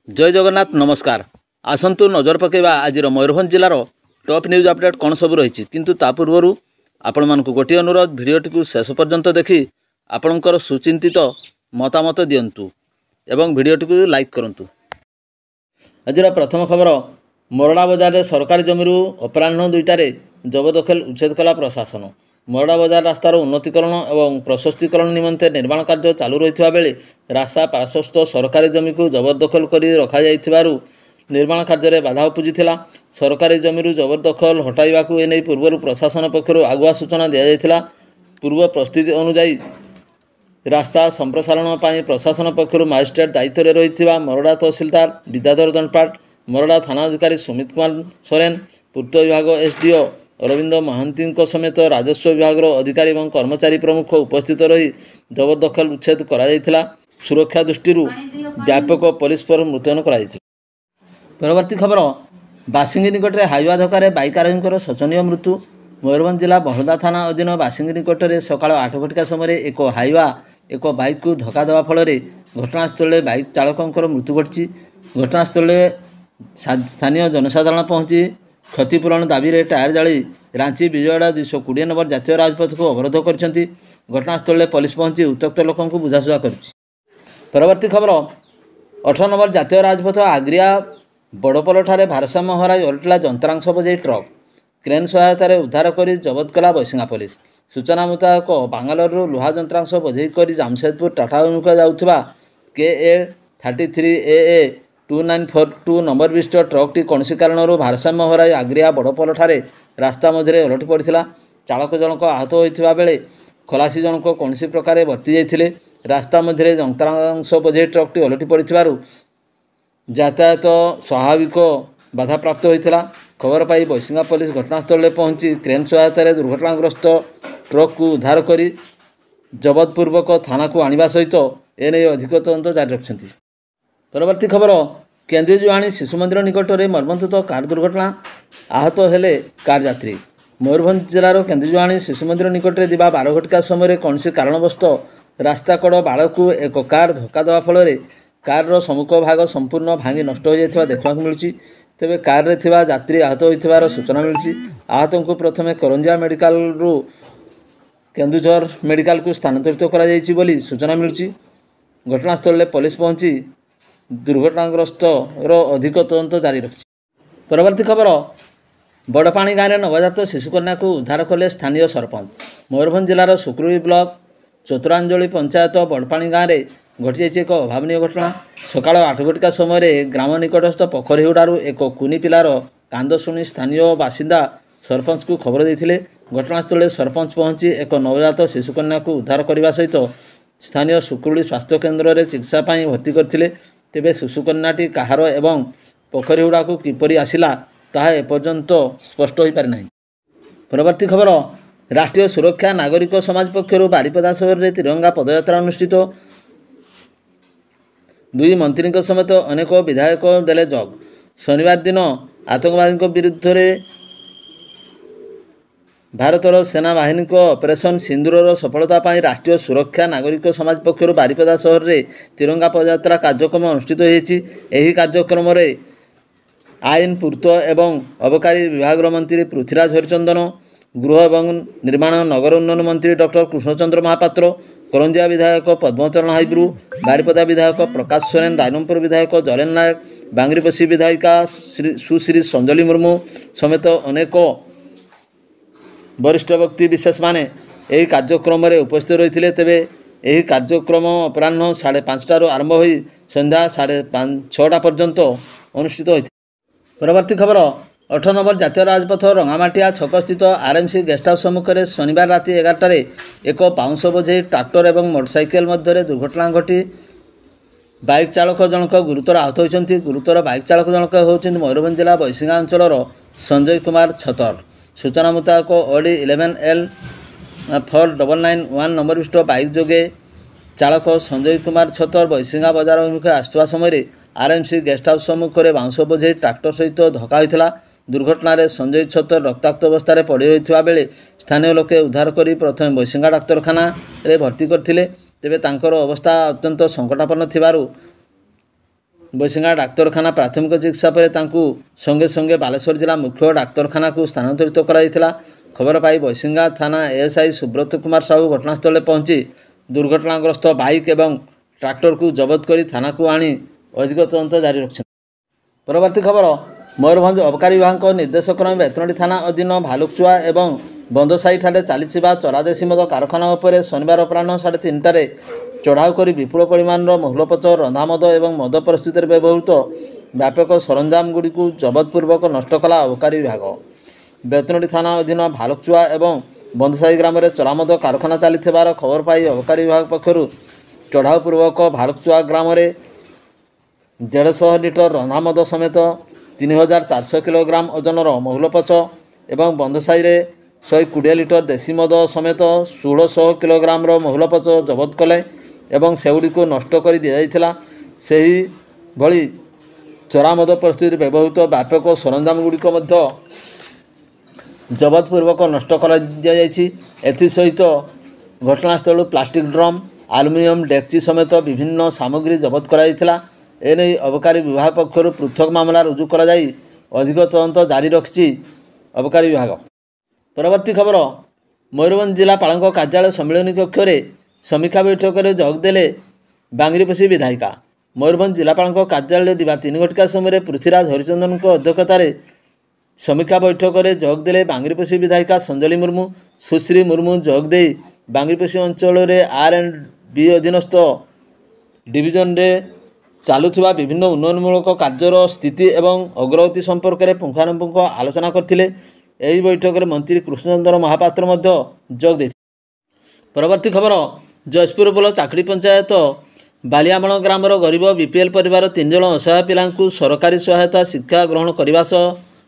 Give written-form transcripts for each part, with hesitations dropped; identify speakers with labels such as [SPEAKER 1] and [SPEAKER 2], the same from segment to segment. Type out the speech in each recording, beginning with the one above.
[SPEAKER 1] जय जगन्नाथ नमस्कार। आसंतु नजर पकेबा आज मयूरभंज जिलार टॉप न्यूज अपडेट कौन सब रही किंतु ता पूर्व आपण मानक गोटे अनुरोध भिडियोटी को शेष पर्यंत देखि आपणकर सुचिंतित मतामत दिंतु एवं भिडियोटी को लाइक करंतु। आज प्रथम खबर मोरडा बजार में सरकारी जमी अपराह्न 2टारे जबरदखल उच्छेद कला प्रशासन। मोरडा बजार रास्तार उन्नतीकरण और प्रशस्तीकरण निमंते निर्माण कार्य चालू रही बेले रास्ता पार्श्वस्थ सरकारी जमी को जबरदखल कर रखा निर्माण कार्य बाधा उपजिला। सरकारी जमी जबरदखल हटाइवा एने पूर्व प्रशासन पक्षर आगुआ सूचना दि जाइथिला। पूर्व प्रस्तुति अनुजाई रास्ता संप्रसारण पर प्रशासन पक्षर मजिस्ट्रेट दायित्व में रही मोरडा तहसिलदार विद्याधर दंडपाट, मोरडा थाना अधिकारी सुमित कुमार सोरेन, पूर्त विभाग एसडीओ अरविंद महांती समेत राजस्व विभाग अधिकारी और कर्मचारी प्रमुख उपस्थित रही जबरदखल उच्छेद करा। सुरक्षा दृष्टि व्यापक पुलिस फोर्स मुतयन करा। परवर्ती खबर बासिंगी निकट में हाइवा धक्का बाइक आरोही शोचनीय मृत्यु। मयूरभंज जिला बहलदा थाना अधीन बासिंगी निकट में सका 8 घटिका समय एक हाइवा एक बाइक को धक्का देवा फल घटनास्थल में बाइक चालकर मृत्यु घटी। घटनास्थल स्थानीय जनसाधारण पहुंची क्षतिपूरण दाबी में टायर जाली रांची विजयवाड़ा 220 नंबर जातीय राजपथ को अवरोध कर घटनास्थल में पुलिस पहुंची उत्त्यक्त लोकों को बुझासुझा कर। परवर्ती खबर 18 नंबर जातीय राजपथ आग्रिया बड़पोल ठारे भारसाम्य हराई ओलटिला जंत्रांश बजाई ट्रक क्रेन सहायतार उद्धार कर जबत कला बैसिंगा पुलिस। सूचना मुताबक बांगालोर लुहा जंत्रांश बजेई कर जामशेदपुर टाटा अभिमुखे जाउथिबा KA 33AA 2942 नंबर विशिष्ट ट्रकटी कौन कारण भारसाम्य हराई आग्रिया बड़पोल ठारे रास्ता मध्य ओलटि पड़ा। चालक जनक आहत होता बेले खलासी जनक कौन प्रकार वर्ती जाते रास्ता मध्य जंत्रांश बजेई ट्रकटी ओलटि पड़ा यातायात स्वाभाविक बाधा प्राप्त होता। खबर पाई बैसिंगा पुलिस घटनास्थल में पहुंची क्रेन सहायतार दुर्घटनाग्रस्त ट्रक को उद्धार कर जबतपूर्वक थाना को आनिबा सहित एने अधिक तदंत जारी रखिछन्ति। परवर्ती खबर केन्दुजुआणी शिशु मंदिर निकट में मर्मन्तुत कार दुर्घटना आहत हेले कार यात्री। मयूरभंज जिलार केन्दुजुआणी शिशु मंदिर निकट में 12 घटिका समय कौन कारणवश रास्ता कड़ बाड़ को एक कार धक्का देवा फल कार सम्मुख भाग संपूर्ण भांगी नष्ट हो जाता देखा मिलूँ। तेबे कार रे थिबा यात्री आहत होइथिबार सूचना मिलूँ। आहत को प्रथमे करंजिया मेडिकल रु केन्दुझर मेडिकल को स्थानांतरित करा जायछि बोली सूचना मिलूँ। घटनास्थल में पुलिस पहुंची दुर्घटनाग्रस्त अधिक तदंत जारी रखी। परवर्ती खबर बड़पाणी गाँव में नवजात शिशुकन्या को उद्धार कले स्थानीय सरपंच। मयूरभंज जिलार सुक्रुई ब्लॉक चतुरांजलि पंचायत बड़पाणी गाँव में घटी जाइए एक अभावन घटना। सकाल 8 घटिका समय ग्राम निकटस्थ पोखरी हुडारू एक कुनी पिलार कांद शुणी स्थानीय बासिंदा सरपंच को खबर देते। घटनास्थल में सरपंच पहुंची एक नवजात शिशुकन्या को उद्धार करने सहित स्थानीय सुक्रुड़ी स्वास्थ्य केन्द्र में चिकित्सा भर्ती करते। तेबे शिशुकन्याटी कहार एवं पोखरी हुड़ा को किपरि आसिला ताहा एपर्यंत स्पष्ट हो पारि नाही। परवर्ती खबर राष्ट्रीय सुरक्षा नागरिक समाज पक्षर बारिपदा सहर में तिरंगा पदयात्रा अनुष्ठित। 2 मंत्री समेत अनेक विधायक देले जब। शनिवार दिन आतंकवादी विरुद्ध में भारतर सेना बाहिनी को ऑपरेशन सिंदूर सफलता पर राष्ट्रीय सुरक्षा नागरिक समाज पक्षर बारिपदा सहर में तिरंगा पदयात्रा कार्यक्रम अनुष्ठित होती। यही कार्यक्रम में आईन पूर्त एवं अबकारी विभाग मंत्री पृथ्वीराज हरिचंदन, गृह एवं निर्माण नगर उन्नयन मंत्री डॉक्टर कृष्णचंद्र महापात्र, करंजिया विधायक पद्मचरण हाइब्रू, बारिपदा विधायक प्रकाश सोरेन, रायरंगपुर विधायक जलेन नायक, बांगरीपसी विधायिका सुश्री संजली मुर्मू समेत अनेक वरिष्ठ व्यक्ति विशेष माने यही कार्यक्रम में उपस्थित रही थे। तेबे यही कार्यक्रम अपराह्न 5:30 आरंभ हो संध्या 6:30 पर्यंत अनुष्ठित होता। परवर्ती खबर 18 नंबर जातीय राजपथ रंगामाटिया छक स्थित RMC गेस्ट हाउस सम्मुख में शनिवार राति 11टारे एक बाउंस बोझे ट्राक्टर और मोटरसाइकेल मध्य दुर्घटना घटी बाइक चालक जनक गुरुतर आहत होती। गुरुतर बाइक चालक जनक होती मयूरभंज जिला बैसिंगा अंचल संजय कुमार छतर। सूचना मुताबक Audi 11L 4991 नंबर विशिष्ट बाइक जोगे चालक संजय कुमार छतर बैसिंगा बजार अभिमुखे आसुवा समय RMC गेस्ट हाउस सम्मुख में बाउंस बोझे ट्राक्टर सहित धक्का होता। दुर्घटन संजय छतर रक्ताक्त अवस्था पड़ी रही बेले स्थानीय लोके उद्धार कर प्रथम बैसिंगा डाक्तखाना भर्ती करते। तेबे तांकर अवस्था अत्यंत संकटापन्न थिबारु ବୈଶିଙ୍ଗା ଡାକ୍ତରଖାନା ପ୍ରାଥମିକ ଚିକିତ୍ସା ପରେ ତାଙ୍କୁ ସଙ୍ଗେ ସଙ୍ଗେ ବାଲେଶ୍ୱର ଜିଲ୍ଲା ମୁଖ୍ୟ ଡାକ୍ତରଖାନାକୁ ସ୍ଥାନାନ୍ତରିତ କରାଯାଇଥିଲା। ଖବର ପାଇ ବୈଶିଙ୍ଗା ଥାନା ଏଏସ୍ଆଇ ସୁବ୍ରତ କୁମାର ସାହୁ ଘଟଣାସ୍ଥଳରେ ପହଞ୍ଚି ଦୁର୍ଘଟଣାଗ୍ରସ୍ତ ବାଇକ୍ ଏବଂ ଟ୍ରାକ୍ଟରକୁ ଜବତ କରି ଥାନାକୁ ଆଣି ଅଧିକ ତଦନ୍ତ ଜାରି ରଖିଛନ୍ତି। ପରବର୍ତ୍ତୀ ଖବର, ମୟୂରଭଞ୍ଜ ଅବକାରୀ ବିଭାଗଙ୍କ ନିର୍ଦ୍ଦେଶକ୍ରମେ ବେତନଟୀ ଥାନା ଅଧୀନ ଭାଲୁକଚୁଆ ଏବଂ ବନ୍ଦସାହିଠାରେ ଚାଲିଥିବା ଚରାଦେଶୀ ମଦ କାରଖାନା ଉପରେ ଶନିବାର ଅପରାହ୍ନ 3:30ଟାରେ ଚଢ଼ାଉ କରି ବିପୁଳ ପରିମାଣର ମହୁଲପୋଚ, ରନ୍ଧାମଦ ଏବଂ ମଦ ପ୍ରସ୍ତୁତିରେ ବ୍ୟବହୃତ ବ୍ୟାପକ ସରଞ୍ଜାମଗୁଡ଼ିକୁ ଜବତପୂର୍ବକ ନଷ୍ଟ କଲା ଅବକାରୀ ବିଭାଗ। ବେତନଟୀ ଥାନା ଅଧୀନ ଭାଲୁକଚୁଆ ଏବଂ ବନ୍ଦସାହି ଗ୍ରାମରେ ଚୋରାମଦ କାରଖାନା ଚାଲିଥିବାର ଖବର ପାଇ ଅବକାରୀ ବିଭାଗ ପକ୍ଷରୁ ଚଢ଼ାଉ ପୂର୍ବକ ଭାଲୁକଚୁଆ ଗ୍ରାମରେ 150 ଲିଟର ରନ୍ଧାମଦ ସମେତ 3400 କିଲୋଗ୍ରାମ ଓଜନର ମହୁଲପୋଚ ଏବଂ ବନ୍ଦସାହିରେ 120 ଲିଟର ଦେଶୀ ମଦ ସମେତ 1600 କିଲୋଗ୍ରାମର ମହୁଲପୋଚ ଜବତ କଲେ ଏବଂ ସେଗୁଡ଼ିକୁ ନଷ୍ଟ କରି ଦିଆଯାଇଥିଲା। ସେହିଭଳି ଚୋରାମଦ ପ୍ରସ୍ତୁତିରେ ବ୍ୟବହୃତ ବ୍ୟାପକ ସରଞ୍ଜାମଗୁଡ଼ିକ ମଧ୍ୟ ଜବତପୂର୍ବକ ନଷ୍ଟ କରାଦିଆଯାଇଛି। ଏଥିସହିତ ଘଟଣାସ୍ଥଳରୁ ପ୍ଲାଷ୍ଟିକ୍ ଡ୍ରମ୍, ଆଲୁମିନିୟମ ଡେକ୍ଚି ସମେତ ବିଭିନ୍ନ ସାମଗ୍ରୀ ଜବତ କରାଯାଇଥିଲା। ଏନେଇ ଅବକାରୀ ବିଭାଗ ପକ୍ଷରୁ ପୃଥକ ମାମଲା ରୁଜୁ କରାଯାଇ ଅଧିକ ତଦନ୍ତ ଜାରି ରଖିଛି ଅବକାରୀ ବିଭାଗ। ପରବର୍ତ୍ତୀ ଖବର, ମୟୂରଭଞ୍ଜ ଜିଲ୍ଲାପାଳଙ୍କ କାର୍ଯ୍ୟାଳୟ ସମ୍ମିଳନୀ କକ୍ଷରେ ସମୀକ୍ଷା ବୈଠକରେ ଯୋଗଦେଲେ ବାଙ୍ଗିରିପୋଷି ବିଧାୟିକା। ମୟୂରଭଞ୍ଜ ଜିଲ୍ଲାପାଳଙ୍କ କାର୍ଯ୍ୟାଳୟରେ ଦିବା 3 ଘଟିକା ସମୟରେ ପୃଥ୍ୱୀରାଜ ହରିଚନ୍ଦନଙ୍କ ଅଧ୍ୟକ୍ଷତାରେ ସମୀକ୍ଷା ବୈଠକରେ ଯୋଗଦେଲେ ବାଙ୍ଗିରିପୋଷି ବିଧାୟିକା ସଞ୍ଜଲି ମୁର୍ମୁ। ସୁଶ୍ରୀ ମୁର୍ମୁ ଯୋଗଦେଇ ବାଙ୍ଗିରିପୋଷି ଅଞ୍ଚଳରେ R&B ଅଧୀନସ୍ଥ ଡିଭିଜନରେ ଚାଲୁଥିବା ବିଭିନ୍ନ ଉନ୍ନୟନମୂଳକ କାର୍ଯ୍ୟର ସ୍ଥିତି ଏବଂ ଅଗ୍ରଗତି ସମ୍ପର୍କରେ ପୁଙ୍ଖାନୁପୁଙ୍ଖ ଆଲୋଚନା କରିଥିଲେ। ଏହି ବୈଠକରେ ମନ୍ତ୍ରୀ କୃଷ୍ଣଚନ୍ଦ୍ର ମହାପାତ୍ର ମଧ୍ୟ ଯୋଗ ଦେଇଥିଲେ। ପରବର୍ତ୍ତୀ ଖବର, ଜୟପୁର ବ୍ଲକ ଚାକଡ଼ି ପଞ୍ଚାୟତ ବାଲିଆମଣ ଗ୍ରାମର ଗରିବ BPL ପରିବାର 3 ଜଣ ଅସହାୟ ପିଲାଙ୍କୁ ସରକାରୀ ସହାୟତା ଶିକ୍ଷା ଗ୍ରହଣ କରିବା ସହ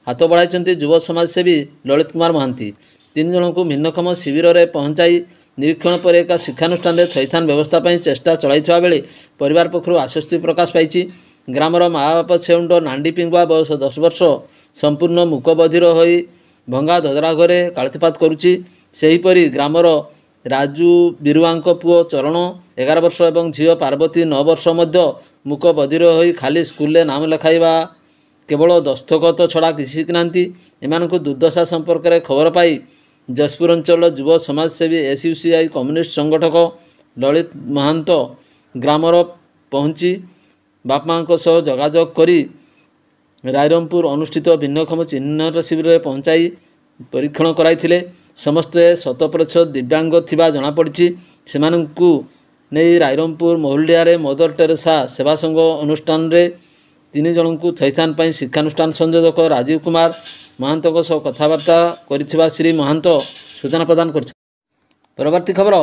[SPEAKER 1] ହାତ ବଢ଼ାଇଛନ୍ତି ଯୁବ ସମାଜସେବୀ ଲଳିତ କୁମାର ମହାନ୍ତି। 3 ଜଣଙ୍କୁ ଭିନ୍ନକ୍ଷମ ଶିବିରରେ ପହଞ୍ଚାଇ ନିରୀକ୍ଷଣ ପରେ ଏକ ଶିକ୍ଷାନୁଷ୍ଠାନରେ ଥଇଥାନ ବ୍ୟବସ୍ଥା ପାଇଁ ଚେଷ୍ଟା ଚଳାଇଥିବା ବେଳେ ପରିବାର ପକ୍ଷରୁ ଆଶ୍ୱସ୍ତି ପ୍ରକାଶ ପାଇଛି। ଗ୍ରାମର ମାଆବାପ ଛେଉଣ୍ଡ ନାଣ୍ଡି ପିଙ୍ଗୁଆ ବୟସ 10 ବର୍ଷ ସମ୍ପୂର୍ଣ୍ଣ ମୂକ ବଧିର ହୋଇ ଭଙ୍ଗା ଧଦରା ଘରେ କାଳତିପାତ କରୁଛି। ସେହିପରି ଗ୍ରାମର ରାଜୁ ବିରୁଆଙ୍କ ପୁଅ ଚରଣ 11 ବର୍ଷ ଏବଂ ଝିଅ ପାର୍ବତୀ 9 ବର୍ଷ ମଧ୍ୟ ମୂକ ବଧିର ହୋଇ ଖାଲି ସ୍କୁଲରେ ନାମ ଲେଖାଇବା କେବଳ ଦସ୍ତଖତ ଛଡ଼ା କିଛି ଶିଖିନାହାନ୍ତି। ଏମାନଙ୍କୁ ଦୁର୍ଦ୍ଦଶା ସମ୍ପର୍କରେ ଖବର ପାଇ ଜୟପୁର ଅଞ୍ଚଳର ଯୁବ ସମାଜସେବୀ SUCI କମ୍ୟୁନିଷ୍ଟ ସଂଗଠକ ଲଳିତ ମହାନ୍ତ ଗ୍ରାମର ପହଞ୍ଚି ବାପାଙ୍କ ସହ ଯୋଗାଯୋଗ କରି ରାଇରଙ୍ଗପୁର ଅନୁଷ୍ଠିତ ଭିନ୍ନକ୍ଷମ ଚିହ୍ନଟ ଶିବିରରେ ପହଞ୍ଚାଇ ପରୀକ୍ଷଣ କରାଇଥିଲେ। ସମସ୍ତେ 100% ଦିବ୍ୟାଙ୍ଗ ଥିବା ଜଣାପଡ଼ିଛି। ସେମାନଙ୍କୁ ନେଇ ରାଇରଙ୍ଗପୁର ମହୁଲଡ଼ିଆରେ ମଦର ଟେରେସା ସେବା ସଂଘ ଅନୁଷ୍ଠାନରେ 3 ଜଣଙ୍କୁ ଥଇଥାନ ପାଇଁ ଶିକ୍ଷାନୁଷ୍ଠାନ ସଂଯୋଜକ ରାଜୀବ କୁମାର ମହାନ୍ତଙ୍କ ସହ କଥାବାର୍ତ୍ତା କରିଥିବା ଶ୍ରୀ ମହାନ୍ତ ସୂଚନା ପ୍ରଦାନ କରିଛନ୍ତି। ପରବର୍ତ୍ତୀ ଖବର,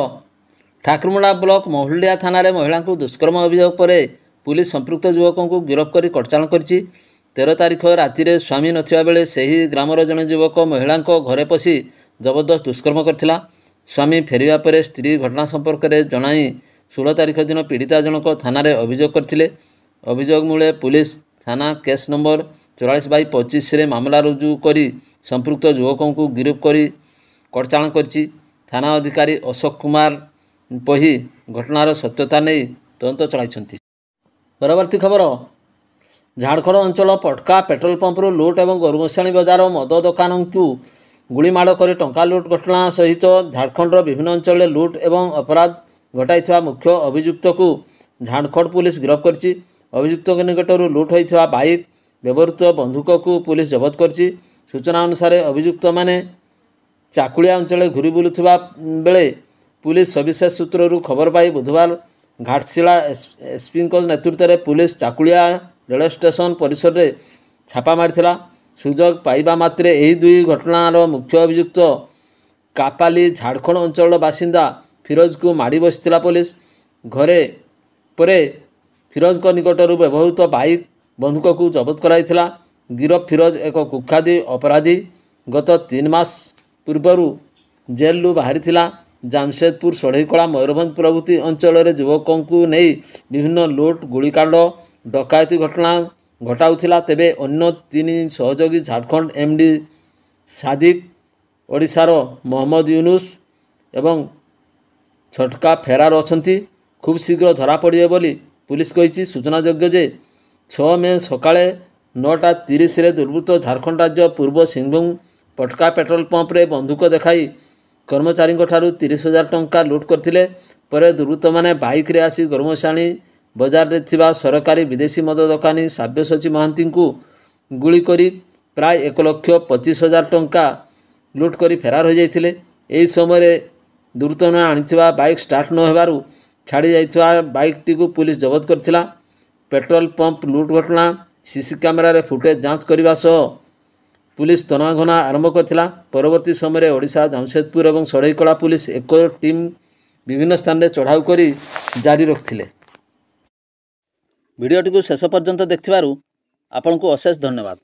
[SPEAKER 1] ଠାକୁରମୁଣ୍ଡା ବ୍ଲକ ମହୁଲଡ଼ିଆ ଥାନାରେ ମହିଳାଙ୍କୁ ଦୁଷ୍କର୍ମ ଅଭିଯୋଗ ପରେ ପୁଲିସ ସମ୍ପୃକ୍ତ ଯୁବକଙ୍କୁ ଗିରଫ କରି କଟଚାଲାଣ କରିଛି। 13 ତାରିଖ ରାତିରେ ସ୍ୱାମୀ ନଥିବା ବେଳେ ସେହି ଗ୍ରାମର ଜଣେ ଯୁବକ ମହିଳାଙ୍କ ଘରେ ପଶି ଜବରଦସ୍ତ ଦୁଷ୍କର୍ମ କରିଥିଲା। ସ୍ୱାମୀ ଫେରିବା ପରେ ସ୍ତ୍ରୀ ଘଟଣା ସମ୍ପର୍କରେ ଜଣାଇ 16 ତାରିଖ ଦିନ ପୀଡ଼ିତା ଜଣକ ଥାନାରେ ଅଭିଯୋଗ କରିଥିଲେ। ଅଭିଯୋଗ ମୂଳେ ପୁଲିସ ଥାନା କେସ୍ ନମ୍ବର 44/25ରେ ମାମଲା ରୁଜୁ କରି ସମ୍ପୃକ୍ତ ଯୁବକଙ୍କୁ ଗିରଫ କରି କଟଚାଲାଣ କରିଛି। ଥାନା ଅଧିକାରୀ ଅଶୋକ କୁମାର ପହି ଘଟଣାର ସତ୍ୟତା ନେଇ ତଦନ୍ତ ଚଳାଇଛନ୍ତି। ପରବର୍ତ୍ତୀ ଖବର, ଝାଡ଼ଖଣ୍ଡ ଅଞ୍ଚଳ ପଟକା ପେଟ୍ରୋଲ ପମ୍ପରୁ ଲୁଟ୍ ଏବଂ ଗୋରୁମଶାଣୀ ବଜାର ମଦ ଦୋକାନକୁ ଗୁଳିମାଡ଼ କରି ଟଙ୍କା ଲୁଟ୍ ଘଟଣା ସହିତ ଝାଡ଼ଖଣ୍ଡର ବିଭିନ୍ନ ଅଞ୍ଚଳରେ ଲୁଟ୍ ଏବଂ ଅପରାଧ ଘଟାଇଥିବା ମୁଖ୍ୟ ଅଭିଯୁକ୍ତକୁ ଝାଡ଼ଖଣ୍ଡ ପୁଲିସ ଗିରଫ କରିଛି। ଅଭିଯୁକ୍ତଙ୍କ ନିକଟରୁ ଲୁଟ୍ ହୋଇଥିବା ବାଇକ୍, ବ୍ୟବହୃତ ବନ୍ଧୁକକୁ ପୁଲିସ ଜବତ କରିଛି। ସୂଚନା ଅନୁସାରେ ଅଭିଯୁକ୍ତମାନେ ଚାକୁଳିଆ ଅଞ୍ଚଳରେ ଘୁରି ବୁଲୁଥିବା ବେଳେ ପୁଲିସ ସବିଶେଷ ସୂତ୍ରରୁ ଖବର ପାଇ ବୁଧବାର ଘାଟଶିଳା ଏସ୍ପିଙ୍କ ନେତୃତ୍ୱରେ ପୁଲିସ ଚାକୁଳିଆ ରେଳ ଷ୍ଟେସନ ପରିସରରେ ଛାପା ମାରିଥିଲା। ସୁଯୋଗ ପାଇବା ମାତ୍ରେ ଏହି 2 ଘଟଣାର ମୁଖ୍ୟ ଅଭିଯୁକ୍ତ କାପାଲି ଝାଡ଼ଖଣ୍ଡ ଅଞ୍ଚଳର ବାସିନ୍ଦା ଫିରୋଜକୁ ମାଡ଼ି ବସିଥିଲା ପୋଲିସ। ଘରେ ପରେ ଫିରୋଜଙ୍କ ନିକଟରୁ ବ୍ୟବହୃତ ବାଇକ୍, ବନ୍ଧୁକକୁ ଜବତ କରାଯାଇଥିଲା। ଗିରଫ ଫିରୋଜ ଏକ କୁଖ୍ୟାତ ଅପରାଧୀ। ଗତ 3 ମାସ ପୂର୍ବରୁ ଜେଲରୁ ବାହାରିଥିଲା। ଜାମଶେଦପୁର, ଷଢ଼େଇକଳା, ମୟୂରଭଞ୍ଜ ପ୍ରଭୃତି ଅଞ୍ଚଳରେ ଯୁବକଙ୍କୁ ନେଇ ବିଭିନ୍ନ ଲୁଟ୍, ଗୁଳିକାଣ୍ଡ, ଡକାୟତି ଘଟଣା ଘଟାଉଥିଲା। ତେବେ ଅନ୍ୟ 3 ସହଯୋଗୀ ଝାଡ଼ଖଣ୍ଡ MD ସାଦିକ, ଓଡ଼ିଶାର ମହମ୍ମଦ ୟୁନୁସ୍ ଏବଂ ଛଟକା ଫେରାର ଅଛନ୍ତି। ଖୁବ୍ ଶୀଘ୍ର ଧରାପଡ଼ିବେ ବୋଲି ପୁଲିସ କହିଛି। ସୂଚନାଯୋଗ୍ୟ ଯେ 6 ମେ ସକାଳେ 9:30 ଦୁର୍ବୃତ୍ତ ଝାଡ଼ଖଣ୍ଡ ରାଜ୍ୟ ପୂର୍ବ ସିଂଭୂମ ପଟକା ପେଟ୍ରୋଲ ପମ୍ପରେ ବନ୍ଧୁକ ଦେଖାଇ କର୍ମଚାରୀଙ୍କଠାରୁ 30,000 ଟଙ୍କା ଲୁଟ୍ କରିଥିଲେ। ପରେ ଦୁର୍ବୃତ୍ତମାନେ ବାଇକ୍ରେ ଆସି ଗରମସାଣୀ ବଜାରରେ ଥିବା ସରକାରୀ ବିଦେଶୀ ମଦ ଦୋକାନୀ ସାବ୍ୟସାଚୀ ମହାନ୍ତିଙ୍କୁ ଗୁଳି କରି ପ୍ରାୟ 1,25,000 ଟଙ୍କା ଲୁଟ୍ କରି ଫେରାର ହୋଇଯାଇଥିଲେ। ଏହି ସମୟରେ ଦୁର୍ବୃତ୍ତମାନେ ଆଣିଥିବା ବାଇକ୍ ଷ୍ଟାର୍ଟ ନ ହେବାରୁ ଛାଡ଼ି ଯାଇଥିବା ବାଇକ୍ଟିକୁ ପୁଲିସ ଜବତ କରିଥିଲା। ପେଟ୍ରୋଲ ପମ୍ପ ଲୁଟ୍ ଘଟଣା ସିସି କ୍ୟାମେରାରେ ଫୁଟେଜ୍ ଯାଞ୍ଚ କରିବା ସହ ପୁଲିସ ତନାଘନା ଆରମ୍ଭ କରିଥିଲା। ପରବର୍ତ୍ତୀ ସମୟରେ ଓଡ଼ିଶା ଜାମଶେଦପୁର ଏବଂ ଷଢ଼େଇକଳା ପୁଲିସ ଏକ ଟିମ୍ ବିଭିନ୍ନ ସ୍ଥାନରେ ଚଢ଼ାଉ କରି ଜାରି ରଖିଥିଲେ। ଭିଡ଼ିଓଟିକୁ ଶେଷ ପର୍ଯ୍ୟନ୍ତ ଦେଖିଥିବାରୁ ଆପଣଙ୍କୁ ଅଶେଷ ଧନ୍ୟବାଦ।